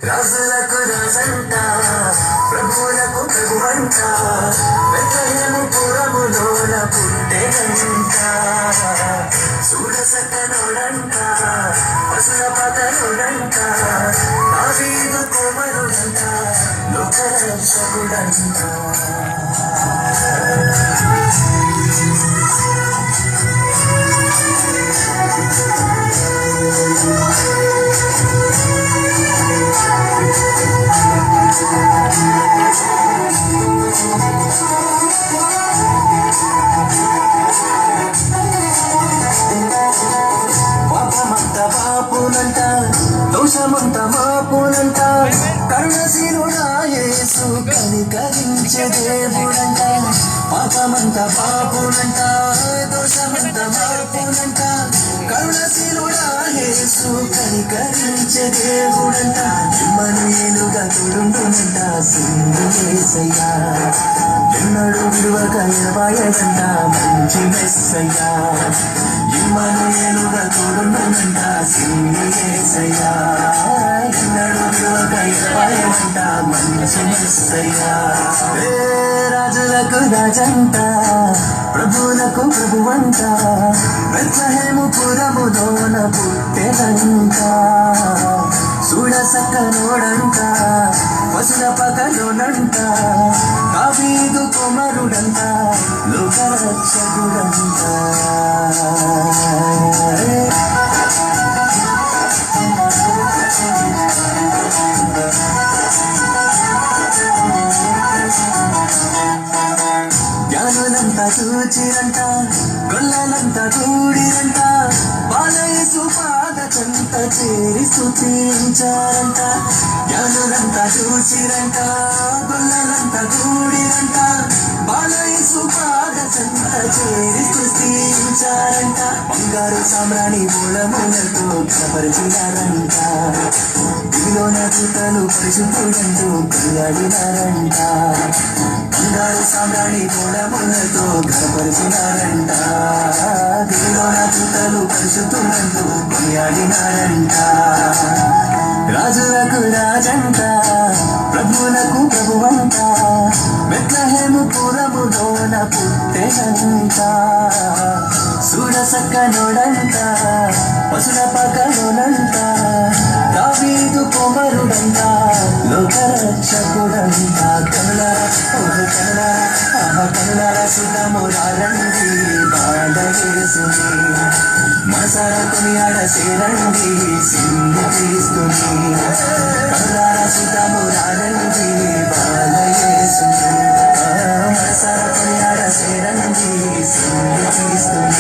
రాజులకు రాజంట ప్రభువులకు ప్రభువంట బెత్లెహేము పురములోన పుట్టెనంట సూరసకనుడంట పశుల పతనుడంట దావీదు కుమారుడంట లోకరక్షకుడంట దోషమంత మాపునంట కరుణశీలుడా యేసు కనికరించే దేవుడంట పాపమంత పాపునంట దోషమంత మాపునంట కరుణశీలుడా యేసు కనికరించే దేవుడంట ఇమ్మనుయేలుగా తోడుండునంట సింధు యేసయ్యా ఎన్నడూ విడువక ఎడబాయడంట మంచి మెస్సయ్యా ఇమ్మనుయేలుగా తోడుండునంట సింధు యేసయ్యా ఎన్నడూ విడువక ఎడబాయడంట మంచి మెస్సయ్యా రాజులకు రాజంట ప్రభువులకు ప్రభువంట బెత్లెహేము పురములోన పుట్టెనంట చూడసక్కనోడంట పశుల పకలోనంట దావీదు కుమారుడంట లోకరక్షకుడంట జ్ఞానులంతా చూచిరంట గొల్లలంతా కూడిరంట బాలయేసు పాద చెంత చేరి స్తుతించారంట జ్ఞానులంతా చూచిరంట గొల్లలంతా కూడిరంట బాలయేసు పాద చెంత చేరి స్తుతించారంట బంగారు సామ్రాణి మూలములతో కనపరిచినారంట దివిలోన దూతలు పరిశుద్ధులంటూ కొనియాడినారంట బంగారు సామ్రాణి మూలములతో కనపరిచినారంట దివిలోన దూతలు పరిశుద్ధులంటూ కొనియాడినారంట రాజులకు రాజంట ప్రభువులకు ప్రభువంట బెత్లెహేము పురములోన పుట్టెనంట చూడసక్కనోడంట పశుల పకలోనంట దావీదు కుమారుడంట లోకరక్షకుడంట కనులారా సుతము రండి బాలయేసుని మనసారా కొనియాడ సేరండి సింధు క్రీస్తుని కనులారా సుతము రండి బాలయేసుని మనసారా కొనియాడ సేరండి సింధు క్రీస్తుని